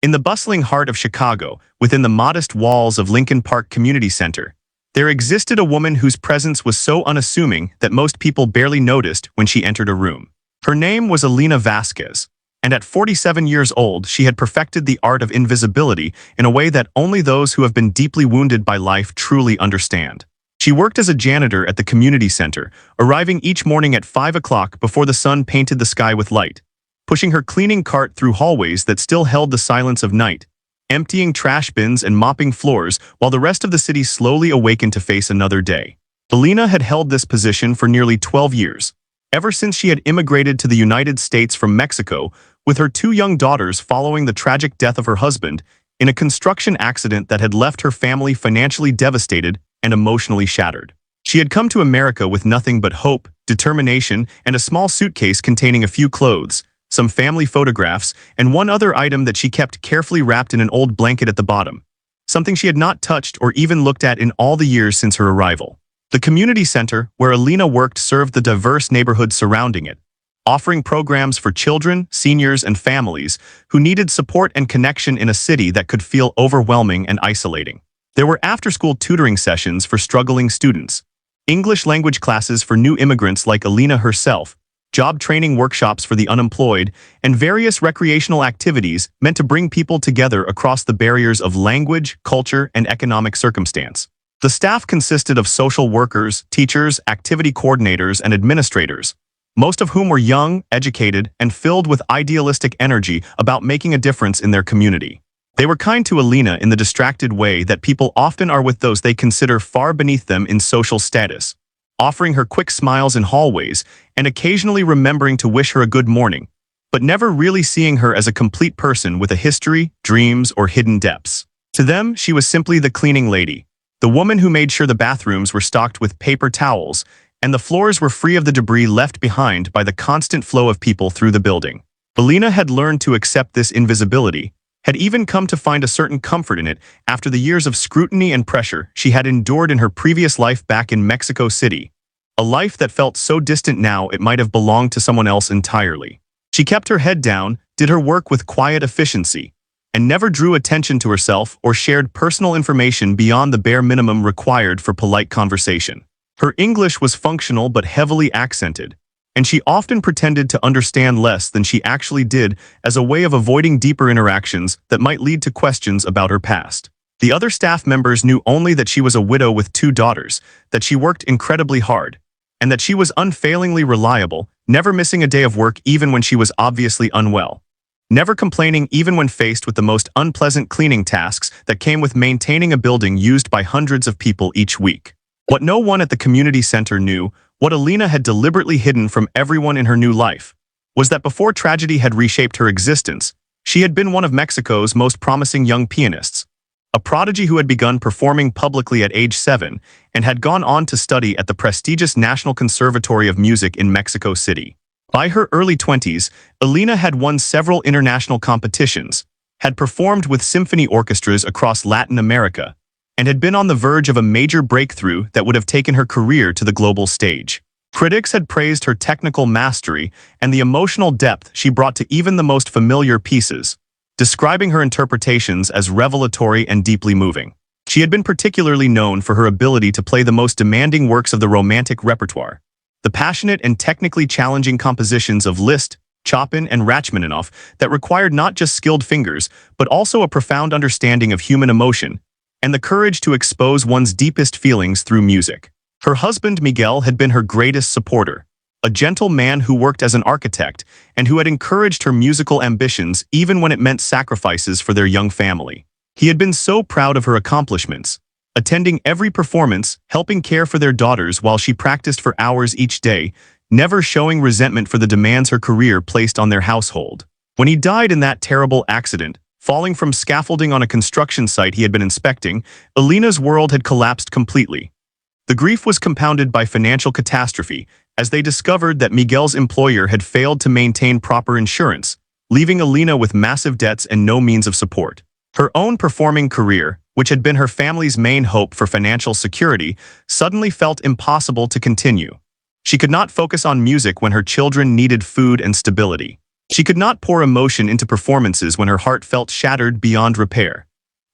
In the bustling heart of Chicago, within the modest walls of Lincoln Park Community Center, there existed a woman whose presence was so unassuming that most people barely noticed when she entered a room. Her name was Alina Vasquez, and at 47 years old, she had perfected the art of invisibility in a way that only those who have been deeply wounded by life truly understand. She worked as a janitor at the community center, arriving each morning at 5 o'clock before the sun painted the sky with light, pushing her cleaning cart through hallways that still held the silence of night, emptying trash bins and mopping floors while the rest of the city slowly awakened to face another day. Alina had held this position for nearly 12 years, ever since she had immigrated to the United States from Mexico with her two young daughters following the tragic death of her husband in a construction accident that had left her family financially devastated and emotionally shattered. She had come to America with nothing but hope, determination, and a small suitcase containing a few clothes, some family photographs, and one other item that she kept carefully wrapped in an old blanket at the bottom, something she had not touched or even looked at in all the years since her arrival. The community center where Alina worked served the diverse neighborhood surrounding it, offering programs for children, seniors, and families who needed support and connection in a city that could feel overwhelming and isolating. There were after-school tutoring sessions for struggling students, English language classes for new immigrants like Alina herself, job training workshops for the unemployed, and various recreational activities meant to bring people together across the barriers of language, culture, and economic circumstance. The staff consisted of social workers, teachers, activity coordinators, and administrators, most of whom were young, educated, and filled with idealistic energy about making a difference in their community. They were kind to Alina in the distracted way that people often are with those they consider far beneath them in social status, offering her quick smiles in hallways and occasionally remembering to wish her a good morning, but never really seeing her as a complete person with a history, dreams, or hidden depths. To them, she was simply the cleaning lady, the woman who made sure the bathrooms were stocked with paper towels and the floors were free of the debris left behind by the constant flow of people through the building. Alina had learned to accept this invisibility, had even come to find a certain comfort in it after the years of scrutiny and pressure she had endured in her previous life back in Mexico City, a life that felt so distant now it might have belonged to someone else entirely. She kept her head down, did her work with quiet efficiency, and never drew attention to herself or shared personal information beyond the bare minimum required for polite conversation. Her English was functional but heavily accented, and she often pretended to understand less than she actually did as a way of avoiding deeper interactions that might lead to questions about her past. The other staff members knew only that she was a widow with two daughters, that she worked incredibly hard, and that she was unfailingly reliable, never missing a day of work even when she was obviously unwell, never complaining even when faced with the most unpleasant cleaning tasks that came with maintaining a building used by hundreds of people each week. What no one at the community center knew, what Alina had deliberately hidden from everyone in her new life, was that before tragedy had reshaped her existence, she had been one of Mexico's most promising young pianists, a prodigy who had begun performing publicly at age 7 and had gone on to study at the prestigious National Conservatory of Music in Mexico City. By her early 20s, Alina had won several international competitions, had performed with symphony orchestras across Latin America, and had been on the verge of a major breakthrough that would have taken her career to the global stage. Critics had praised her technical mastery and the emotional depth she brought to even the most familiar pieces, describing her interpretations as revelatory and deeply moving. She had been particularly known for her ability to play the most demanding works of the Romantic repertoire, the passionate and technically challenging compositions of Liszt, Chopin, and Rachmaninoff that required not just skilled fingers, but also a profound understanding of human emotion and the courage to expose one's deepest feelings through music. Her husband Miguel had been her greatest supporter, a gentle man who worked as an architect and who had encouraged her musical ambitions even when it meant sacrifices for their young family. He had been so proud of her accomplishments, attending every performance, helping care for their daughters while she practiced for hours each day, never showing resentment for the demands her career placed on their household. When he died in that terrible accident, falling from scaffolding on a construction site he had been inspecting, Alina's world had collapsed completely. The grief was compounded by financial catastrophe, as they discovered that Miguel's employer had failed to maintain proper insurance, leaving Alina with massive debts and no means of support. Her own performing career, which had been her family's main hope for financial security, suddenly felt impossible to continue. She could not focus on music when her children needed food and stability. She could not pour emotion into performances when her heart felt shattered beyond repair.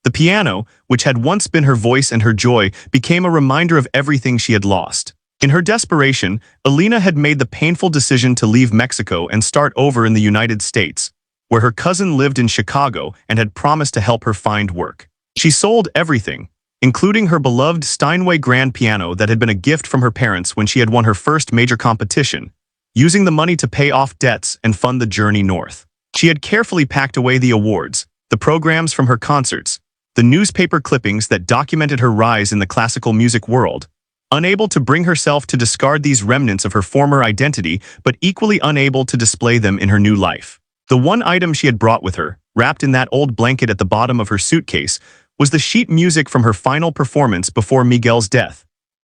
The piano, which had once been her voice and her joy, became a reminder of everything she had lost. In her desperation, Alina had made the painful decision to leave Mexico and start over in the United States, where her cousin lived in Chicago and had promised to help her find work. She sold everything, including her beloved Steinway grand piano that had been a gift from her parents when she had won her first major competition, using the money to pay off debts and fund the journey north. She had carefully packed away the awards, the programs from her concerts, the newspaper clippings that documented her rise in the classical music world, unable to bring herself to discard these remnants of her former identity, but equally unable to display them in her new life. The one item she had brought with her, wrapped in that old blanket at the bottom of her suitcase, was the sheet music from her final performance before Miguel's death.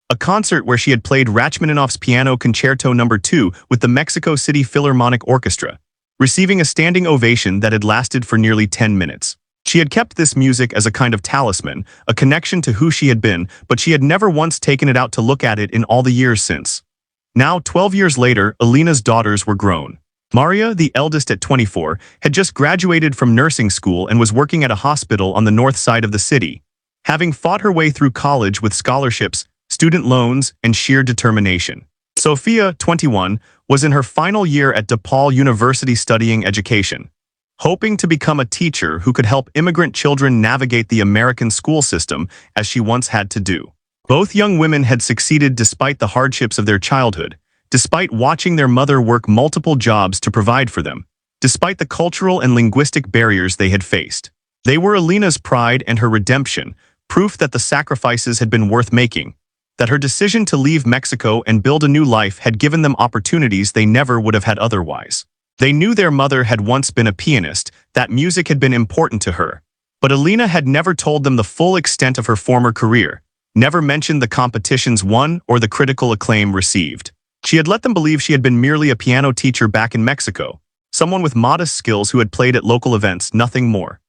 A concert where she had played Rachmaninoff's Piano Concerto No. 2 with the Mexico City Philharmonic Orchestra, receiving a standing ovation that had lasted for nearly 10 minutes. She had kept this music as a kind of talisman, a connection to who she had been, but she had never once taken it out to look at it in all the years since. Now, 12 years later, Alina's daughters were grown. Maria, the eldest at 24, had just graduated from nursing school and was working at a hospital on the north side of the city, having fought her way through college with scholarships, student loans, and sheer determination. Sophia, 21, was in her final year at DePaul University studying education, hoping to become a teacher who could help immigrant children navigate the American school system as she once had to do. Both young women had succeeded despite the hardships of their childhood, despite watching their mother work multiple jobs to provide for them, despite the cultural and linguistic barriers they had faced. They were Alina's pride and her redemption, proof that the sacrifices had been worth making, that her decision to leave Mexico and build a new life had given them opportunities they never would have had otherwise. They knew their mother had once been a pianist, that music had been important to her. But Alina had never told them the full extent of her former career, never mentioned the competitions won or the critical acclaim received. She had let them believe she had been merely a piano teacher back in Mexico, someone with modest skills who had played at local events, nothing more.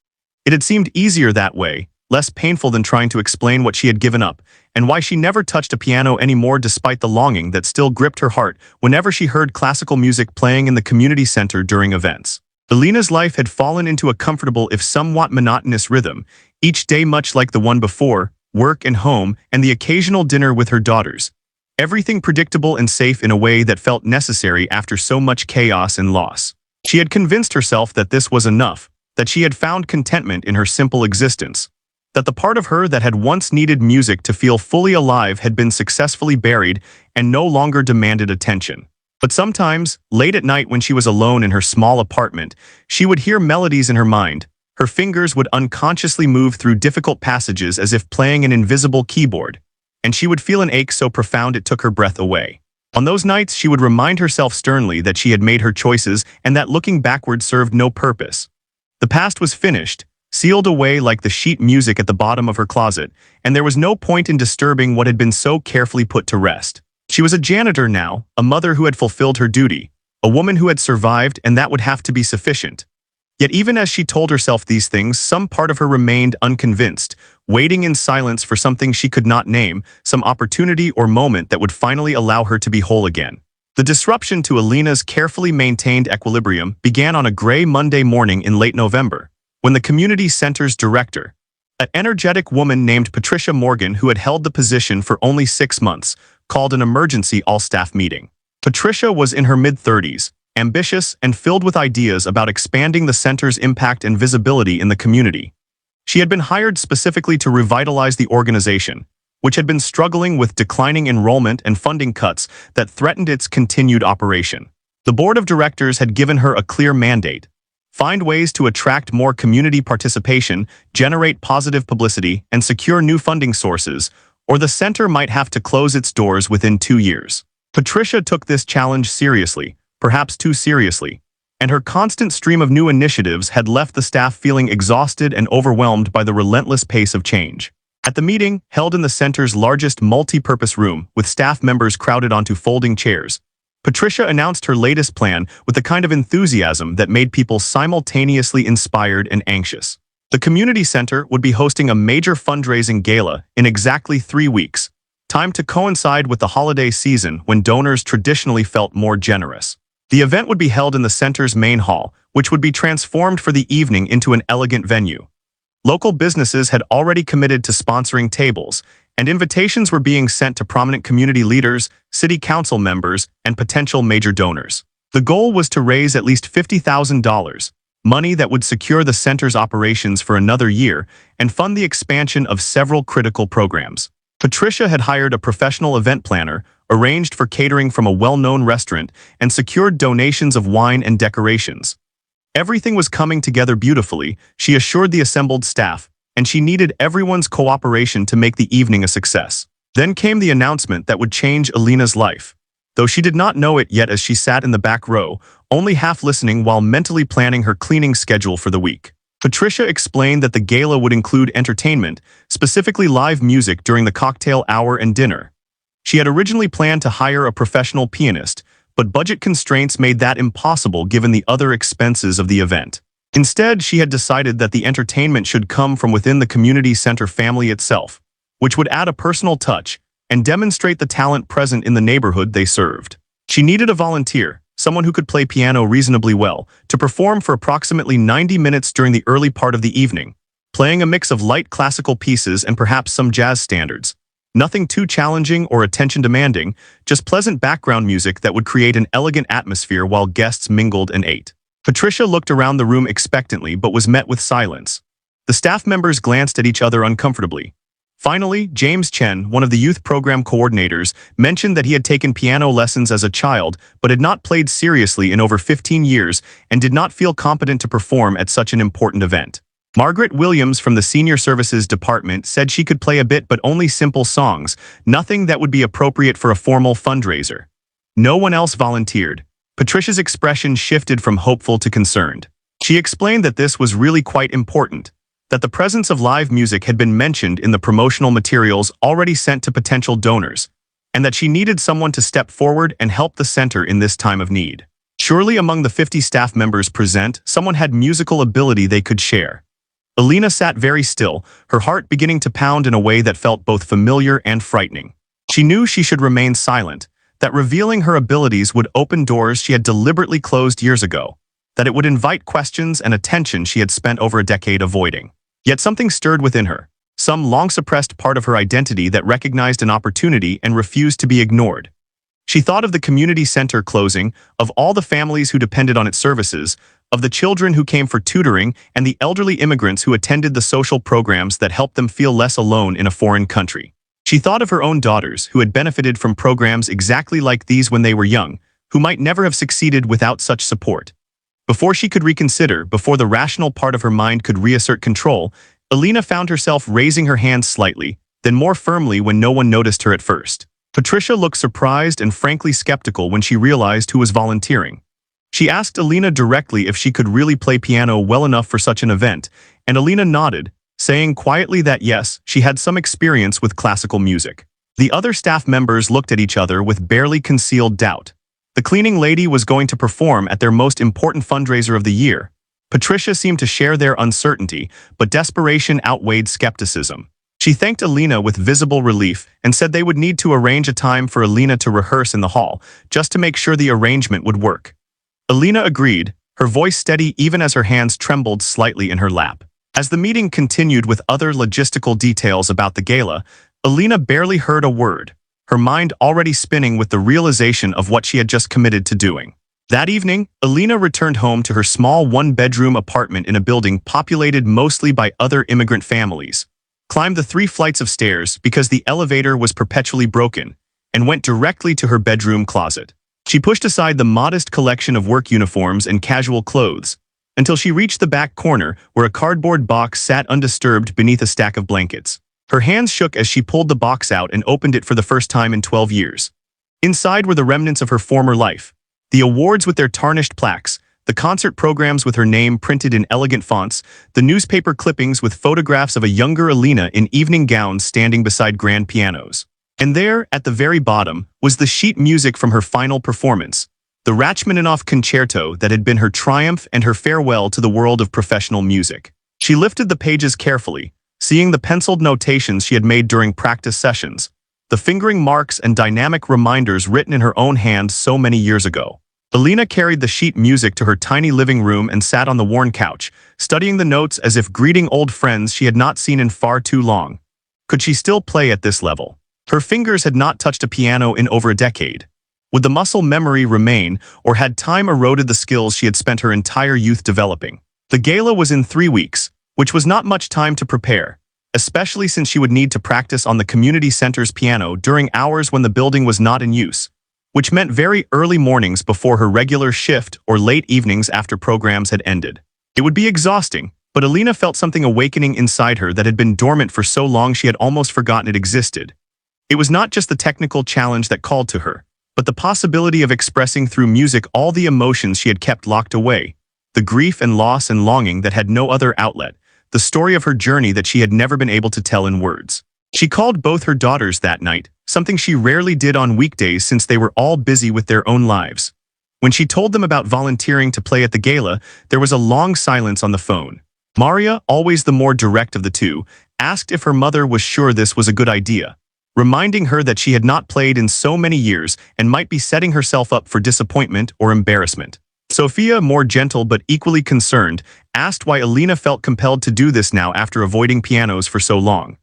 It had seemed easier that way, less painful than trying to explain what she had given up, and why she never touched a piano anymore despite the longing that still gripped her heart whenever she heard classical music playing in the community center during events. Alina's life had fallen into a comfortable if somewhat monotonous rhythm, each day much like the one before, work and home, and the occasional dinner with her daughters. Everything predictable and safe in a way that felt necessary after so much chaos and loss. She had convinced herself that this was enough, that she had found contentment in her simple existence, that the part of her that had once needed music to feel fully alive had been successfully buried and no longer demanded attention. But sometimes, late at night when she was alone in her small apartment, she would hear melodies in her mind. Her fingers would unconsciously move through difficult passages as if playing an invisible keyboard, and she would feel an ache so profound it took her breath away. On those nights, she would remind herself sternly that she had made her choices and that looking backward served no purpose. The past was finished, sealed away like the sheet music at the bottom of her closet, and there was no point in disturbing what had been so carefully put to rest. She was a janitor now, a mother who had fulfilled her duty, a woman who had survived, and that would have to be sufficient. Yet even as she told herself these things, some part of her remained unconvinced, waiting in silence for something she could not name, some opportunity or moment that would finally allow her to be whole again. The disruption to Alina's carefully maintained equilibrium began on a gray Monday morning in late November, when the community center's director, an energetic woman named Patricia Morgan who had held the position for only 6 months, called an emergency all-staff meeting. Patricia was in her mid-30s, ambitious and filled with ideas about expanding the center's impact and visibility in the community. She had been hired specifically to revitalize the organization, which had been struggling with declining enrollment and funding cuts that threatened its continued operation. The board of directors had given her a clear mandate: find ways to attract more community participation, generate positive publicity, and secure new funding sources, or the center might have to close its doors within 2 years. Patricia took this challenge seriously, perhaps too seriously, and her constant stream of new initiatives had left the staff feeling exhausted and overwhelmed by the relentless pace of change. At the meeting, held in the center's largest multi-purpose room, with staff members crowded onto folding chairs, Patricia announced her latest plan with the kind of enthusiasm that made people simultaneously inspired and anxious. The community center would be hosting a major fundraising gala in exactly 3 weeks, timed to coincide with the holiday season when donors traditionally felt more generous. The event would be held in the center's main hall, which would be transformed for the evening into an elegant venue. Local businesses had already committed to sponsoring tables, and invitations were being sent to prominent community leaders, city council members, and potential major donors. The goal was to raise at least $50,000, money that would secure the center's operations for another year and fund the expansion of several critical programs. Patricia had hired a professional event planner, arranged for catering from a well-known restaurant, and secured donations of wine and decorations. Everything was coming together beautifully, she assured the assembled staff, and she needed everyone's cooperation to make the evening a success. Then came the announcement that would change Alina's life. Though she did not know it yet as she sat in the back row, only half listening while mentally planning her cleaning schedule for the week. Patricia explained that the gala would include entertainment, specifically live music during the cocktail hour and dinner. She had originally planned to hire a professional pianist, but budget constraints made that impossible given the other expenses of the event. Instead, she had decided that the entertainment should come from within the community center family itself, which would add a personal touch and demonstrate the talent present in the neighborhood they served. She needed a volunteer, someone who could play piano reasonably well, to perform for approximately 90 minutes during the early part of the evening, playing a mix of light classical pieces and perhaps some jazz standards. Nothing too challenging or attention-demanding, just pleasant background music that would create an elegant atmosphere while guests mingled and ate. Patricia looked around the room expectantly but was met with silence. The staff members glanced at each other uncomfortably. Finally, James Chen, one of the youth program coordinators, mentioned that he had taken piano lessons as a child but had not played seriously in over 15 years and did not feel competent to perform at such an important event. Margaret Williams from the Senior Services Department said she could play a bit but only simple songs, nothing that would be appropriate for a formal fundraiser. No one else volunteered. Patricia's expression shifted from hopeful to concerned. She explained that this was really quite important, that the presence of live music had been mentioned in the promotional materials already sent to potential donors, and that she needed someone to step forward and help the center in this time of need. Surely among the 50 staff members present, someone had musical ability they could share. Alina sat very still, her heart beginning to pound in a way that felt both familiar and frightening. She knew she should remain silent, that revealing her abilities would open doors she had deliberately closed years ago, that it would invite questions and attention she had spent over a decade avoiding. Yet something stirred within her, some long-suppressed part of her identity that recognized an opportunity and refused to be ignored. She thought of the community center closing, of all the families who depended on its services, of the children who came for tutoring, and the elderly immigrants who attended the social programs that helped them feel less alone in a foreign country. She thought of her own daughters who had benefited from programs exactly like these when they were young, who might never have succeeded without such support. Before she could reconsider, before the rational part of her mind could reassert control, Alina found herself raising her hands slightly, then more firmly when no one noticed her at first. Patricia looked surprised and frankly skeptical when she realized who was volunteering. She asked Alina directly if she could really play piano well enough for such an event, and Alina nodded, saying quietly that yes, she had some experience with classical music. The other staff members looked at each other with barely concealed doubt. The cleaning lady was going to perform at their most important fundraiser of the year. Patricia seemed to share their uncertainty, but desperation outweighed skepticism. She thanked Alina with visible relief and said they would need to arrange a time for Alina to rehearse in the hall, just to make sure the arrangement would work. Alina agreed, her voice steady even as her hands trembled slightly in her lap. As the meeting continued with other logistical details about the gala, Alina barely heard a word, her mind already spinning with the realization of what she had just committed to doing. That evening, Alina returned home to her small one-bedroom apartment in a building populated mostly by other immigrant families, climbed the 3 flights of stairs because the elevator was perpetually broken, and went directly to her bedroom closet. She pushed aside the modest collection of work uniforms and casual clothes, until she reached the back corner where a cardboard box sat undisturbed beneath a stack of blankets. Her hands shook as she pulled the box out and opened it for the first time in 12 years. Inside were the remnants of her former life, the awards with their tarnished plaques, the concert programs with her name printed in elegant fonts, the newspaper clippings with photographs of a younger Alina in evening gowns standing beside grand pianos. And there, at the very bottom, was the sheet music from her final performance, the Rachmaninoff concerto that had been her triumph and her farewell to the world of professional music. She lifted the pages carefully, seeing the penciled notations she had made during practice sessions, the fingering marks and dynamic reminders written in her own hand so many years ago. Alina carried the sheet music to her tiny living room and sat on the worn couch, studying the notes as if greeting old friends she had not seen in far too long. Could she still play at this level? Her fingers had not touched a piano in over a decade. Would the muscle memory remain, or had time eroded the skills she had spent her entire youth developing? The gala was in 3 weeks, which was not much time to prepare, especially since she would need to practice on the community center's piano during hours when the building was not in use, which meant very early mornings before her regular shift or late evenings after programs had ended. It would be exhausting, but Alina felt something awakening inside her that had been dormant for so long she had almost forgotten it existed. It was not just the technical challenge that called to her, but the possibility of expressing through music all the emotions she had kept locked away, the grief and loss and longing that had no other outlet, the story of her journey that she had never been able to tell in words. She called both her daughters that night, something she rarely did on weekdays since they were all busy with their own lives. When she told them about volunteering to play at the gala, there was a long silence on the phone. Maria, always the more direct of the two, asked if her mother was sure this was a good idea, reminding her that she had not played in so many years and might be setting herself up for disappointment or embarrassment. Sophia, more gentle but equally concerned, asked why Alina felt compelled to do this now after avoiding pianos for so long.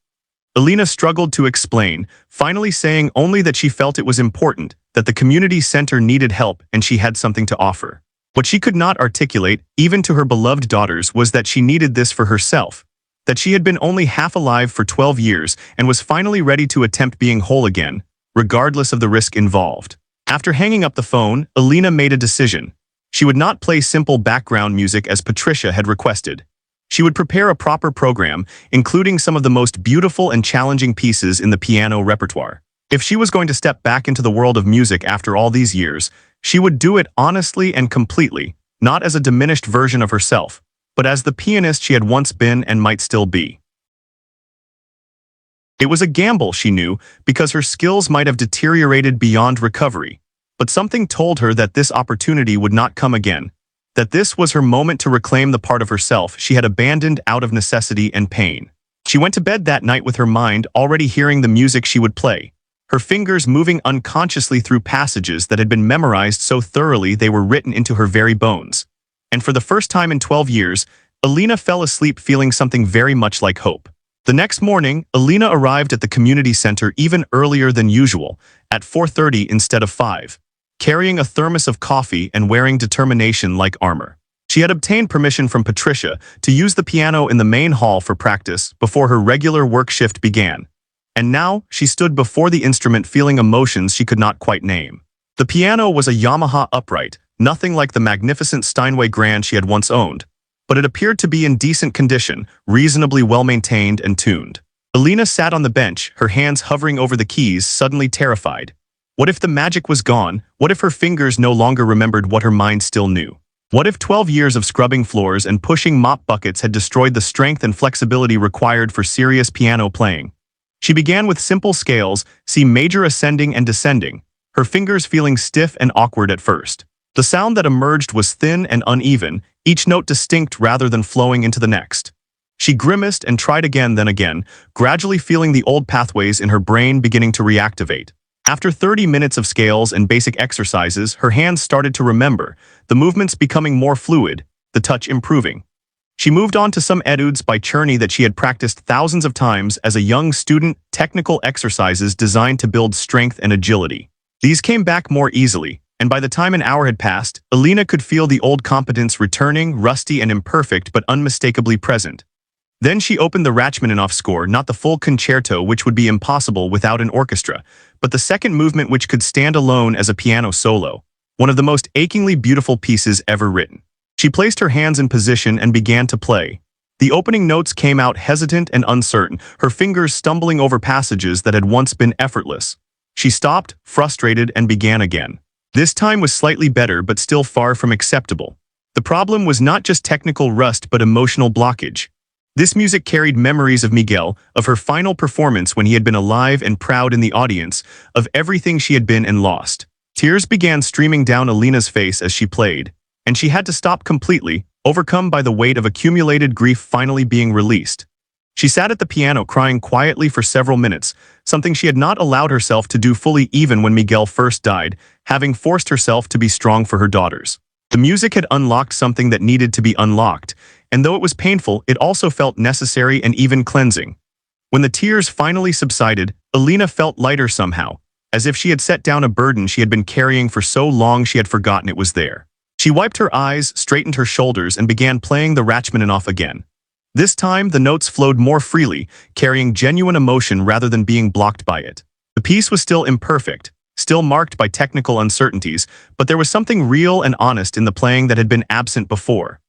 Alina struggled to explain, finally saying only that she felt it was important, that the community center needed help and she had something to offer. What she could not articulate, even to her beloved daughters, was that she needed this for herself, that she had been only half alive for 12 years and was finally ready to attempt being whole again, regardless of the risk involved. After hanging up the phone, Alina made a decision. She would not play simple background music as Patricia had requested. She would prepare a proper program, including some of the most beautiful and challenging pieces in the piano repertoire. If she was going to step back into the world of music after all these years, she would do it honestly and completely, not as a diminished version of herself, but as the pianist she had once been and might still be. It was a gamble, she knew, because her skills might have deteriorated beyond recovery, but something told her that this opportunity would not come again, that this was her moment to reclaim the part of herself she had abandoned out of necessity and pain. She went to bed that night with her mind already hearing the music she would play, her fingers moving unconsciously through passages that had been memorized so thoroughly they were written into her very bones. And for the first time in 12 years, Alina fell asleep feeling something very much like hope. The next morning, Alina arrived at the community center even earlier than usual, at 4:30 instead of 5. Carrying a thermos of coffee and wearing determination like armor. She had obtained permission from Patricia to use the piano in the main hall for practice before her regular work shift began. And now, she stood before the instrument feeling emotions she could not quite name. The piano was a Yamaha upright, nothing like the magnificent Steinway Grand she had once owned, but it appeared to be in decent condition, reasonably well-maintained and tuned. Alina sat on the bench, her hands hovering over the keys, suddenly terrified. What if the magic was gone? What if her fingers no longer remembered what her mind still knew? What if 12 years of scrubbing floors and pushing mop buckets had destroyed the strength and flexibility required for serious piano playing? She began with simple scales, C major ascending and descending, her fingers feeling stiff and awkward at first. The sound that emerged was thin and uneven, each note distinct rather than flowing into the next. She grimaced and tried again then again, gradually feeling the old pathways in her brain beginning to reactivate. After 30 minutes of scales and basic exercises, her hands started to remember, the movements becoming more fluid, the touch improving. She moved on to some etudes by Czerny that she had practiced thousands of times as a young student, technical exercises designed to build strength and agility. These came back more easily, and by the time an hour had passed, Alina could feel the old competence returning, rusty and imperfect but unmistakably present. Then she opened the Rachmaninoff score, not the full concerto which would be impossible without an orchestra, but the second movement which could stand alone as a piano solo, one of the most achingly beautiful pieces ever written. She placed her hands in position and began to play. The opening notes came out hesitant and uncertain, her fingers stumbling over passages that had once been effortless. She stopped, frustrated, and began again. This time was slightly better but still far from acceptable. The problem was not just technical rust but emotional blockage. This music carried memories of Miguel, of her final performance when he had been alive and proud in the audience, of everything she had been and lost. Tears began streaming down Alina's face as she played, and she had to stop completely, overcome by the weight of accumulated grief finally being released. She sat at the piano crying quietly for several minutes, something she had not allowed herself to do fully even when Miguel first died, having forced herself to be strong for her daughters. The music had unlocked something that needed to be unlocked, and though it was painful, it also felt necessary and even cleansing. When the tears finally subsided, Alina felt lighter somehow, as if she had set down a burden she had been carrying for so long she had forgotten it was there. She wiped her eyes, straightened her shoulders, and began playing the Rachmaninoff again. This time, the notes flowed more freely, carrying genuine emotion rather than being blocked by it. The piece was still imperfect, still marked by technical uncertainties, but there was something real and honest in the playing that had been absent before.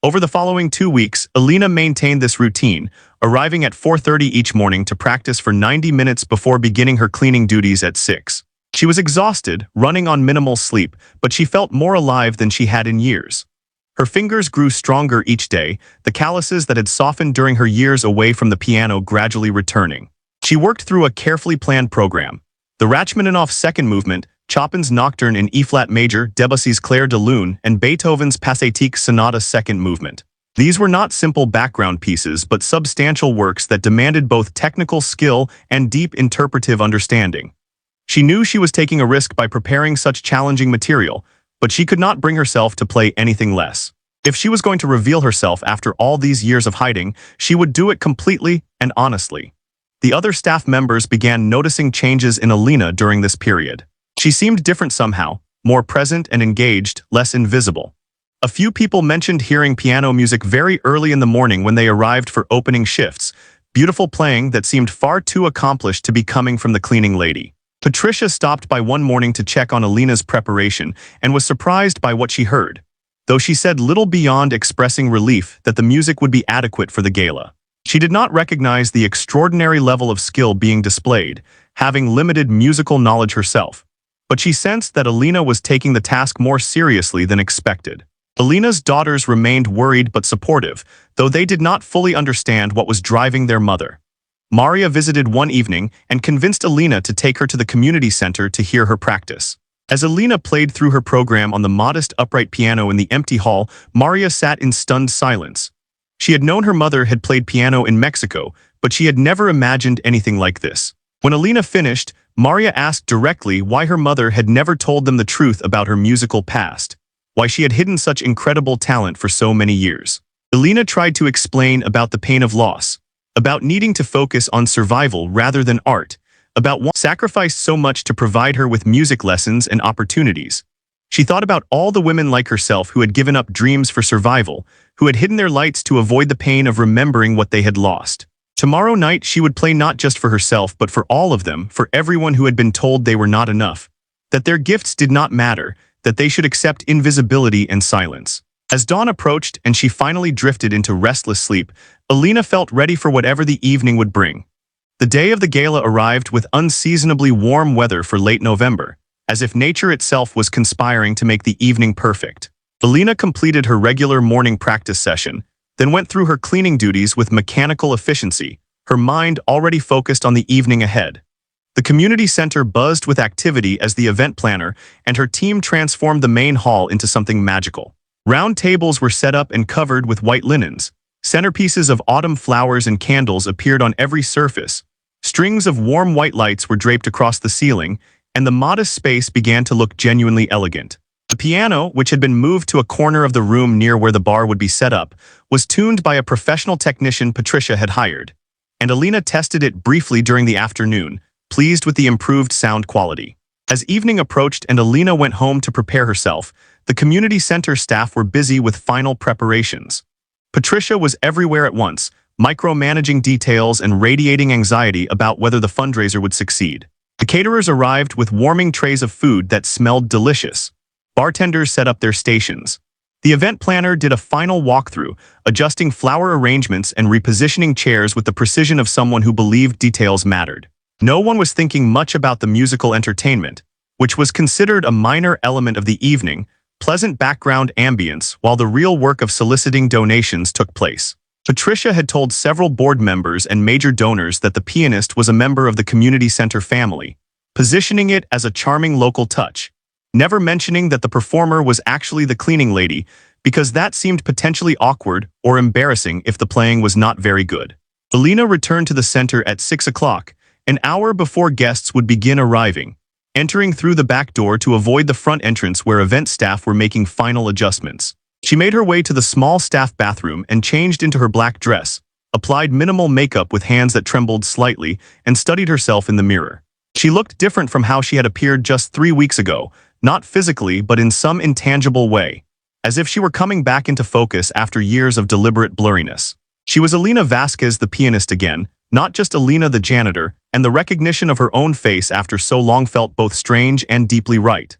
Over the following 2 weeks, Alina maintained this routine, arriving at 4:30 each morning to practice for 90 minutes before beginning her cleaning duties at 6. She was exhausted, running on minimal sleep, but she felt more alive than she had in years. Her fingers grew stronger each day, the calluses that had softened during her years away from the piano gradually returning. She worked through a carefully planned program. The Rachmaninoff second movement, Chopin's Nocturne in E-flat major, Debussy's Clair de Lune, and Beethoven's Pathetique Sonata second movement. These were not simple background pieces, but substantial works that demanded both technical skill and deep interpretive understanding. She knew she was taking a risk by preparing such challenging material, but she could not bring herself to play anything less. If she was going to reveal herself after all these years of hiding, she would do it completely and honestly. The other staff members began noticing changes in Alina during this period. She seemed different somehow, more present and engaged, less invisible. A few people mentioned hearing piano music very early in the morning when they arrived for opening shifts, beautiful playing that seemed far too accomplished to be coming from the cleaning lady. Patricia stopped by one morning to check on Alina's preparation and was surprised by what she heard, though she said little beyond expressing relief that the music would be adequate for the gala. She did not recognize the extraordinary level of skill being displayed, having limited musical knowledge herself. But she sensed that Alina was taking the task more seriously than expected. Alina's daughters remained worried but supportive, though they did not fully understand what was driving their mother. Maria visited one evening and convinced Alina to take her to the community center to hear her practice. As Alina played through her program on the modest upright piano in the empty hall, Maria sat in stunned silence. She had known her mother had played piano in Mexico, but she had never imagined anything like this. When Alina finished, Maria asked directly why her mother had never told them the truth about her musical past, why she had hidden such incredible talent for so many years. Alina tried to explain about the pain of loss, about needing to focus on survival rather than art, about what sacrificed so much to provide her with music lessons and opportunities. She thought about all the women like herself who had given up dreams for survival, who had hidden their lights to avoid the pain of remembering what they had lost. Tomorrow night she would play not just for herself but for all of them, for everyone who had been told they were not enough, that their gifts did not matter, that they should accept invisibility and silence. As dawn approached and she finally drifted into restless sleep, Alina felt ready for whatever the evening would bring. The day of the gala arrived with unseasonably warm weather for late November, as if nature itself was conspiring to make the evening perfect. Alina completed her regular morning practice session, then went through her cleaning duties with mechanical efficiency, her mind already focused on the evening ahead. The community center buzzed with activity as the event planner and her team transformed the main hall into something magical. Round tables were set up and covered with white linens. Centerpieces of autumn flowers and candles appeared on every surface. Strings of warm white lights were draped across the ceiling, and the modest space began to look genuinely elegant. The piano, which had been moved to a corner of the room near where the bar would be set up, was tuned by a professional technician Patricia had hired, and Alina tested it briefly during the afternoon, pleased with the improved sound quality. As evening approached and Alina went home to prepare herself, the community center staff were busy with final preparations. Patricia was everywhere at once, micromanaging details and radiating anxiety about whether the fundraiser would succeed. The caterers arrived with warming trays of food that smelled delicious. Bartenders set up their stations. The event planner did a final walkthrough, adjusting flower arrangements and repositioning chairs with the precision of someone who believed details mattered. No one was thinking much about the musical entertainment, which was considered a minor element of the evening, pleasant background ambience, while the real work of soliciting donations took place. Patricia had told several board members and major donors that the pianist was a member of the community center family, positioning it as a charming local touch, never mentioning that the performer was actually the cleaning lady, because that seemed potentially awkward or embarrassing if the playing was not very good. Alina returned to the center at 6 o'clock, an hour before guests would begin arriving, entering through the back door to avoid the front entrance where event staff were making final adjustments. She made her way to the small staff bathroom and changed into her black dress, applied minimal makeup with hands that trembled slightly, and studied herself in the mirror. She looked different from how she had appeared just 3 weeks ago, not physically but in some intangible way, as if she were coming back into focus after years of deliberate blurriness. She was Alina Vasquez, the pianist again, not just Alina the janitor, and the recognition of her own face after so long felt both strange and deeply right.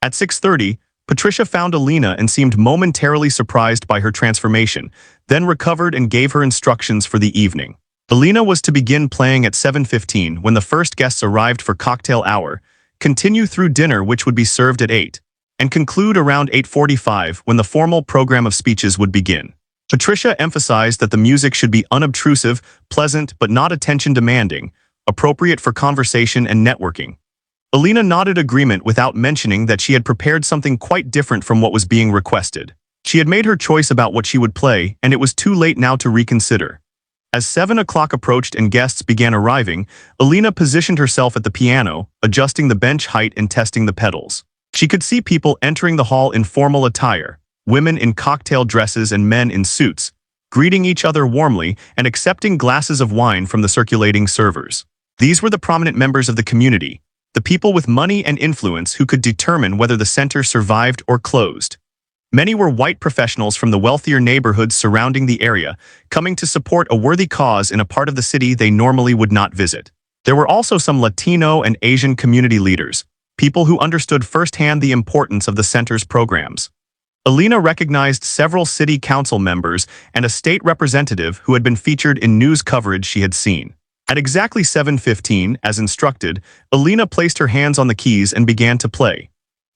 At 6:30, Patricia found Alina and seemed momentarily surprised by her transformation, then recovered and gave her instructions for the evening. Alina was to begin playing at 7:15 when the first guests arrived for cocktail hour, continue through dinner which would be served at 8, and conclude around 8:45 when the formal program of speeches would begin. Patricia emphasized that the music should be unobtrusive, pleasant but not attention-demanding, appropriate for conversation and networking. Alina nodded agreement without mentioning that she had prepared something quite different from what was being requested. She had made her choice about what she would play, and it was too late now to reconsider. As 7 o'clock approached and guests began arriving, Alina positioned herself at the piano, adjusting the bench height and testing the pedals. She could see people entering the hall in formal attire, women in cocktail dresses and men in suits, greeting each other warmly and accepting glasses of wine from the circulating servers. These were the prominent members of the community, the people with money and influence who could determine whether the center survived or closed. Many were white professionals from the wealthier neighborhoods surrounding the area, coming to support a worthy cause in a part of the city they normally would not visit. There were also some Latino and Asian community leaders, people who understood firsthand the importance of the center's programs. Alina recognized several city council members and a state representative who had been featured in news coverage she had seen. At exactly 7:15, as instructed, Alina placed her hands on the keys and began to play.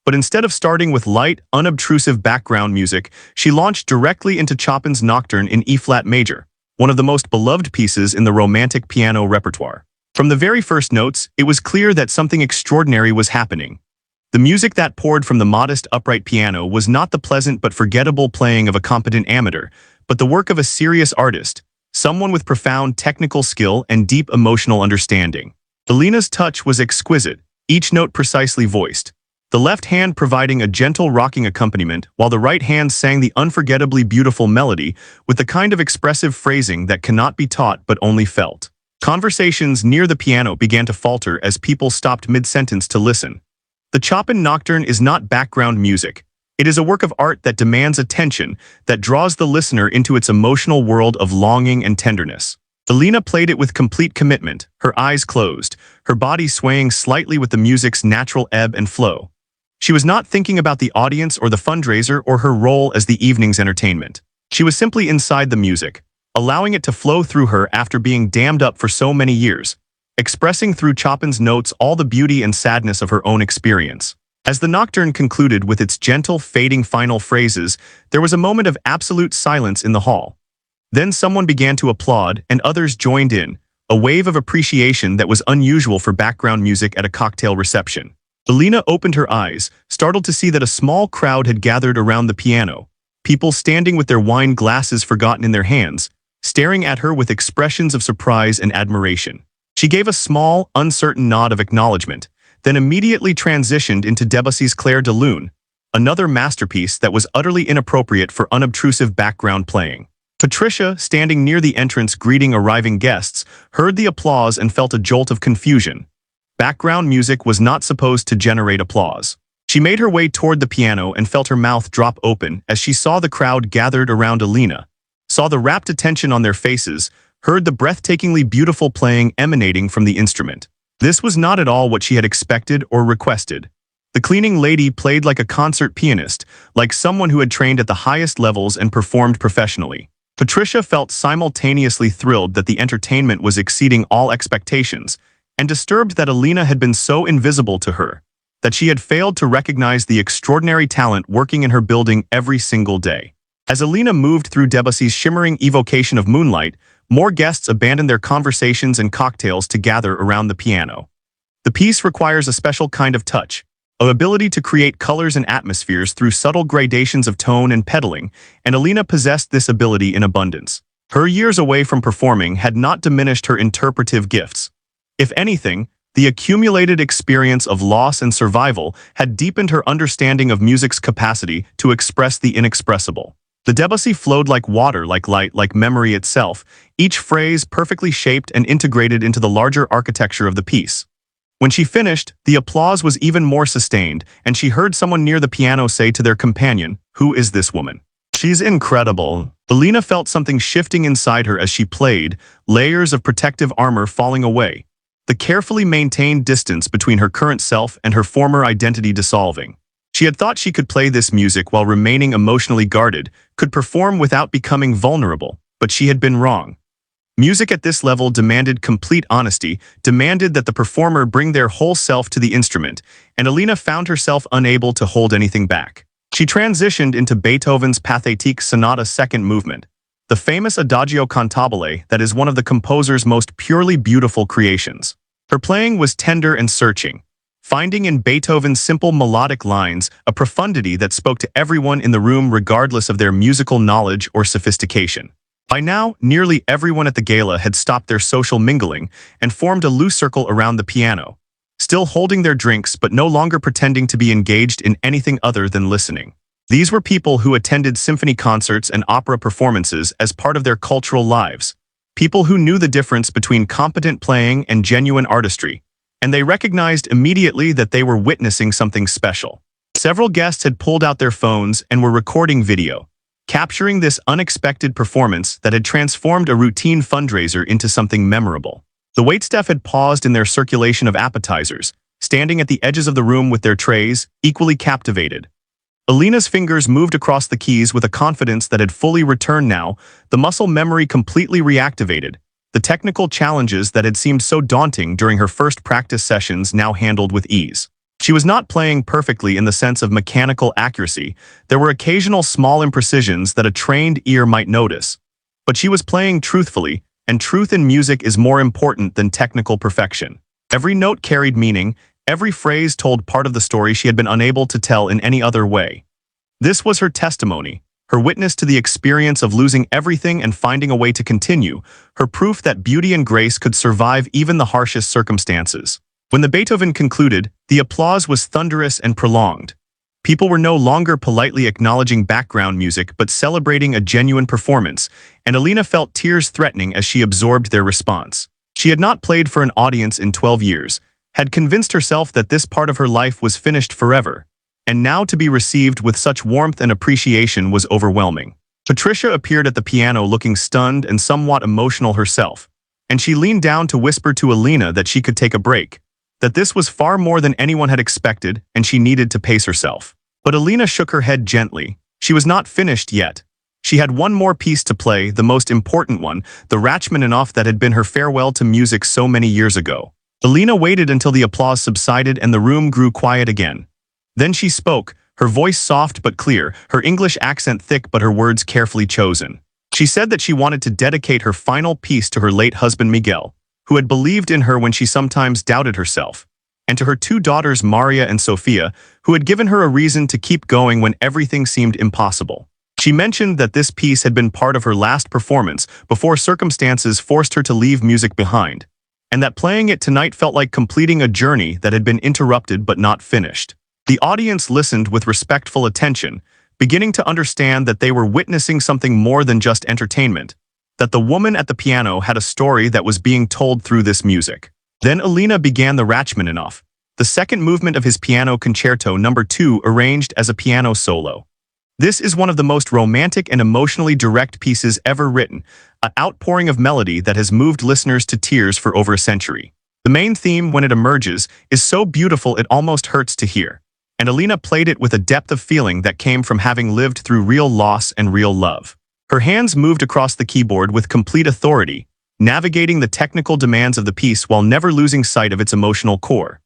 But instead of starting with light, unobtrusive background music, she launched directly into Chopin's Nocturne in E-flat major, one of the most beloved pieces in the romantic piano repertoire. From the very first notes, it was clear that something extraordinary was happening. The music that poured from the modest upright piano was not the pleasant but forgettable playing of a competent amateur, but the work of a serious artist, someone with profound technical skill and deep emotional understanding. Alina's touch was exquisite, each note precisely voiced, the left hand providing a gentle rocking accompaniment while the right hand sang the unforgettably beautiful melody with the kind of expressive phrasing that cannot be taught but only felt. Conversations near the piano began to falter as people stopped mid-sentence to listen. The Chopin Nocturne is not background music. It is a work of art that demands attention, that draws the listener into its emotional world of longing and tenderness. Alina played it with complete commitment, her eyes closed, her body swaying slightly with the music's natural ebb and flow. She was not thinking about the audience or the fundraiser or her role as the evening's entertainment. She was simply inside the music, allowing it to flow through her after being dammed up for so many years, expressing through Chopin's notes all the beauty and sadness of her own experience. As the nocturne concluded with its gentle, fading final phrases, there was a moment of absolute silence in the hall. Then someone began to applaud, and others joined in, a wave of appreciation that was unusual for background music at a cocktail reception. Alina opened her eyes, startled to see that a small crowd had gathered around the piano, people standing with their wine glasses forgotten in their hands, staring at her with expressions of surprise and admiration. She gave a small, uncertain nod of acknowledgement, then immediately transitioned into Debussy's Clair de Lune, another masterpiece that was utterly inappropriate for unobtrusive background playing. Patricia, standing near the entrance greeting arriving guests, heard the applause and felt a jolt of confusion. Background music was not supposed to generate applause. She made her way toward the piano and felt her mouth drop open as she saw the crowd gathered around Alina, saw the rapt attention on their faces, heard the breathtakingly beautiful playing emanating from the instrument. This was not at all what she had expected or requested. The cleaning lady played like a concert pianist, like someone who had trained at the highest levels and performed professionally. Patricia felt simultaneously thrilled that the entertainment was exceeding all expectations, and disturbed that Alina had been so invisible to her, that she had failed to recognize the extraordinary talent working in her building every single day. As Alina moved through Debussy's shimmering evocation of moonlight, more guests abandoned their conversations and cocktails to gather around the piano. The piece requires a special kind of touch, an ability to create colors and atmospheres through subtle gradations of tone and pedaling, and Alina possessed this ability in abundance. Her years away from performing had not diminished her interpretive gifts. If anything, The accumulated experience of loss and survival had deepened her understanding of music's capacity to express the inexpressible. The Debussy flowed like water, like light, like memory itself, each phrase perfectly shaped and integrated into the larger architecture of the piece. When she finished, the applause was even more sustained, and she heard someone near the piano say to their companion, "Who is this woman? She's incredible." Alina felt something shifting inside her as she played, layers of protective armor falling away, the carefully maintained distance between her current self and her former identity dissolving. She had thought she could play this music while remaining emotionally guarded, could perform without becoming vulnerable, but she had been wrong. Music at this level demanded complete honesty, demanded that the performer bring their whole self to the instrument, and Alina found herself unable to hold anything back. She transitioned into Beethoven's Pathétique Sonata second movement, the famous Adagio cantabile that is one of the composer's most purely beautiful creations. Her playing was tender and searching, finding in Beethoven's simple melodic lines a profundity that spoke to everyone in the room regardless of their musical knowledge or sophistication. By now, nearly everyone at the gala had stopped their social mingling and formed a loose circle around the piano, still holding their drinks but no longer pretending to be engaged in anything other than listening. These were people who attended symphony concerts and opera performances as part of their cultural lives, people who knew the difference between competent playing and genuine artistry, and they recognized immediately that they were witnessing something special. Several guests had pulled out their phones and were recording video, capturing this unexpected performance that had transformed a routine fundraiser into something memorable. The waitstaff had paused in their circulation of appetizers, standing at the edges of the room with their trays, equally captivated. Alina's fingers moved across the keys with a confidence that had fully returned now, the muscle memory completely reactivated, the technical challenges that had seemed so daunting during her first practice sessions now handled with ease. She was not playing perfectly in the sense of mechanical accuracy. There were occasional small imprecisions that a trained ear might notice. But she was playing truthfully, and truth in music is more important than technical perfection. Every note carried meaning, every phrase told part of the story she had been unable to tell in any other way. This was her testimony, her witness to the experience of losing everything and finding a way to continue, her proof that beauty and grace could survive even the harshest circumstances. When the Beethoven concluded, the applause was thunderous and prolonged. People were no longer politely acknowledging background music but celebrating a genuine performance, and Alina felt tears threatening as she absorbed their response. She had not played for an audience in 12 years, had convinced herself that this part of her life was finished forever, and now to be received with such warmth and appreciation was overwhelming. Patricia appeared at the piano looking stunned and somewhat emotional herself, and she leaned down to whisper to Alina that she could take a break, that this was far more than anyone had expected and she needed to pace herself. But Alina shook her head gently. She was not finished yet. She had one more piece to play, the most important one, the Rachmaninoff that had been her farewell to music so many years ago. Alina waited until the applause subsided and the room grew quiet again. Then she spoke, her voice soft but clear, her English accent thick but her words carefully chosen. She said that she wanted to dedicate her final piece to her late husband Miguel, who had believed in her when she sometimes doubted herself, and to her two daughters Maria and Sofia, who had given her a reason to keep going when everything seemed impossible. She mentioned that this piece had been part of her last performance before circumstances forced her to leave music behind, and that playing it tonight felt like completing a journey that had been interrupted but not finished. The audience listened with respectful attention, beginning to understand that they were witnessing something more than just entertainment, that the woman at the piano had a story that was being told through this music. Then Alina began the Rachmaninoff, the second movement of his Piano Concerto No. 2 arranged as a piano solo. This is one of the most romantic and emotionally direct pieces ever written, an outpouring of melody that has moved listeners to tears for over a century. The main theme, when it emerges, is so beautiful it almost hurts to hear, and Alina played it with a depth of feeling that came from having lived through real loss and real love. Her hands moved across the keyboard with complete authority, navigating the technical demands of the piece while never losing sight of its emotional core.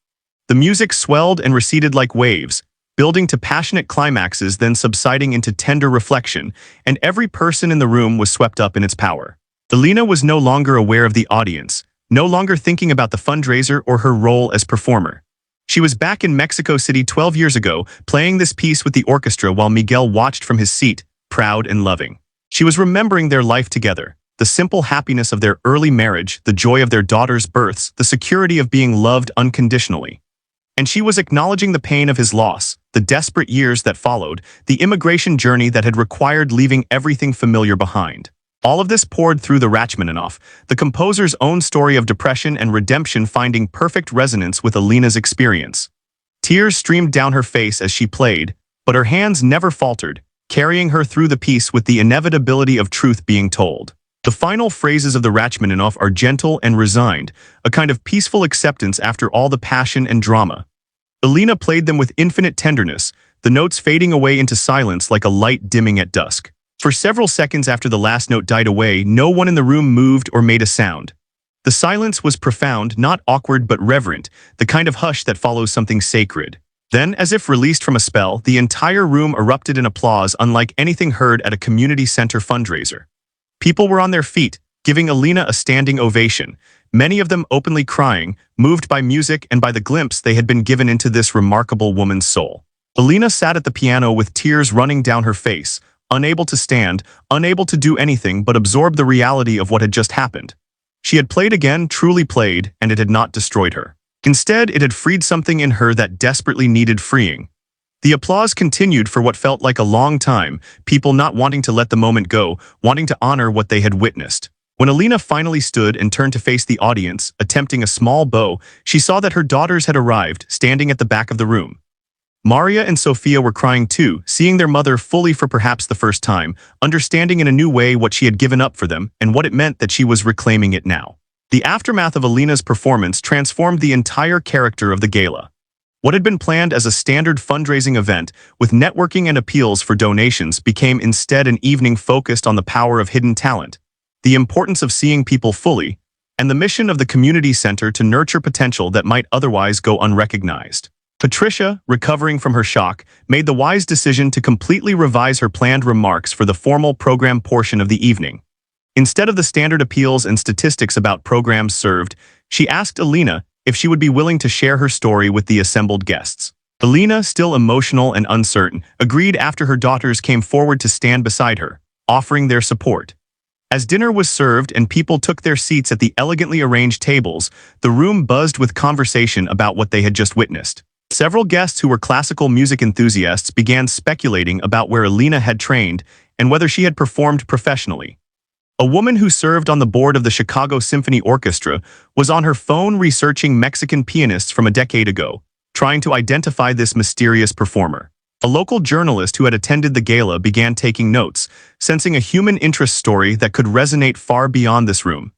The music swelled and receded like waves, building to passionate climaxes then subsiding into tender reflection, and every person in the room was swept up in its power. Alina was no longer aware of the audience, no longer thinking about the fundraiser or her role as performer. She was back in Mexico City 12 years ago, playing this piece with the orchestra while Miguel watched from his seat, proud and loving. She was remembering their life together, the simple happiness of their early marriage, the joy of their daughters' births, the security of being loved unconditionally. And she was acknowledging the pain of his loss, the desperate years that followed, the immigration journey that had required leaving everything familiar behind. All of this poured through the Rachmaninoff, the composer's own story of depression and redemption finding perfect resonance with Alina's experience. Tears streamed down her face as she played, but her hands never faltered, carrying her through the piece with the inevitability of truth being told. The final phrases of the Rachmaninoff are gentle and resigned, a kind of peaceful acceptance after all the passion and drama. Alina played them with infinite tenderness, the notes fading away into silence like a light dimming at dusk. For several seconds after the last note died away, no one in the room moved or made a sound. The silence was profound, not awkward but reverent, the kind of hush that follows something sacred. Then, as if released from a spell, the entire room erupted in applause unlike anything heard at a community center fundraiser. People were on their feet, giving Alina a standing ovation, many of them openly crying, moved by music and by the glimpse they had been given into this remarkable woman's soul. Alina sat at the piano with tears running down her face, unable to stand, unable to do anything but absorb the reality of what had just happened. She had played again, truly played, and it had not destroyed her. Instead, it had freed something in her that desperately needed freeing. The applause continued for what felt like a long time, people not wanting to let the moment go, wanting to honor what they had witnessed. When Alina finally stood and turned to face the audience, attempting a small bow, she saw that her daughters had arrived, standing at the back of the room. Maria and Sophia were crying too, seeing their mother fully for perhaps the first time, understanding in a new way what she had given up for them and what it meant that she was reclaiming it now. The aftermath of Alina's performance transformed the entire character of the gala. What had been planned as a standard fundraising event, with networking and appeals for donations, became instead an evening focused on the power of hidden talent, the importance of seeing people fully, and the mission of the community center to nurture potential that might otherwise go unrecognized. Patricia, recovering from her shock, made the wise decision to completely revise her planned remarks for the formal program portion of the evening. Instead of the standard appeals and statistics about programs served, she asked Alina if she would be willing to share her story with the assembled guests. Alina, still emotional and uncertain, agreed after her daughters came forward to stand beside her, offering their support. As dinner was served and people took their seats at the elegantly arranged tables, the room buzzed with conversation about what they had just witnessed. Several guests who were classical music enthusiasts began speculating about where Alina had trained and whether she had performed professionally. A woman who served on the board of the Chicago Symphony Orchestra was on her phone researching Mexican pianists from a decade ago, trying to identify this mysterious performer. A local journalist who had attended the gala began taking notes, sensing a human interest story that could resonate far beyond this room.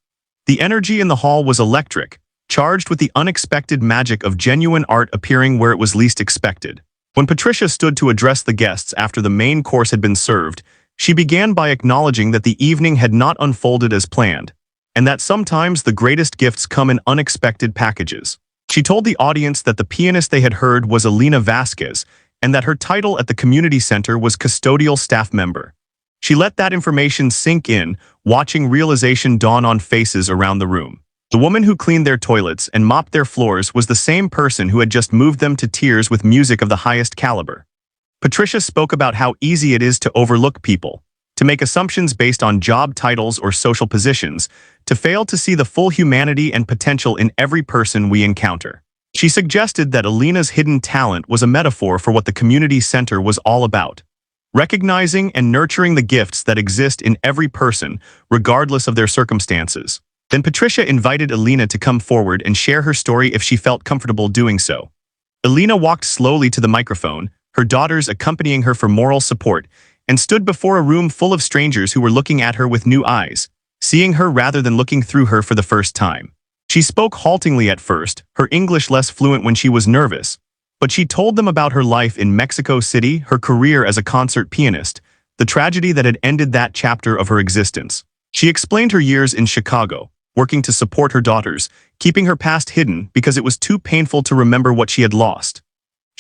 The energy in the hall was electric, charged with the unexpected magic of genuine art appearing where it was least expected. When Patricia stood to address the guests after the main course had been served, she began by acknowledging that the evening had not unfolded as planned, and that sometimes the greatest gifts come in unexpected packages. She told the audience that the pianist they had heard was Alina Vasquez, and that her title at the community center was custodial staff member. She let that information sink in, watching realization dawn on faces around the room. The woman who cleaned their toilets and mopped their floors was the same person who had just moved them to tears with music of the highest caliber. Patricia spoke about how easy it is to overlook people, to make assumptions based on job titles or social positions, to fail to see the full humanity and potential in every person we encounter. She suggested that Alina's hidden talent was a metaphor for what the community center was all about, recognizing and nurturing the gifts that exist in every person, regardless of their circumstances. Then Patricia invited Alina to come forward and share her story if she felt comfortable doing so. Alina walked slowly to the microphone, her daughters accompanying her for moral support, and stood before a room full of strangers who were looking at her with new eyes, seeing her rather than looking through her for the first time. She spoke haltingly at first, her English less fluent when she was nervous, but she told them about her life in Mexico City, her career as a concert pianist, the tragedy that had ended that chapter of her existence. She explained her years in Chicago, working to support her daughters, keeping her past hidden because it was too painful to remember what she had lost.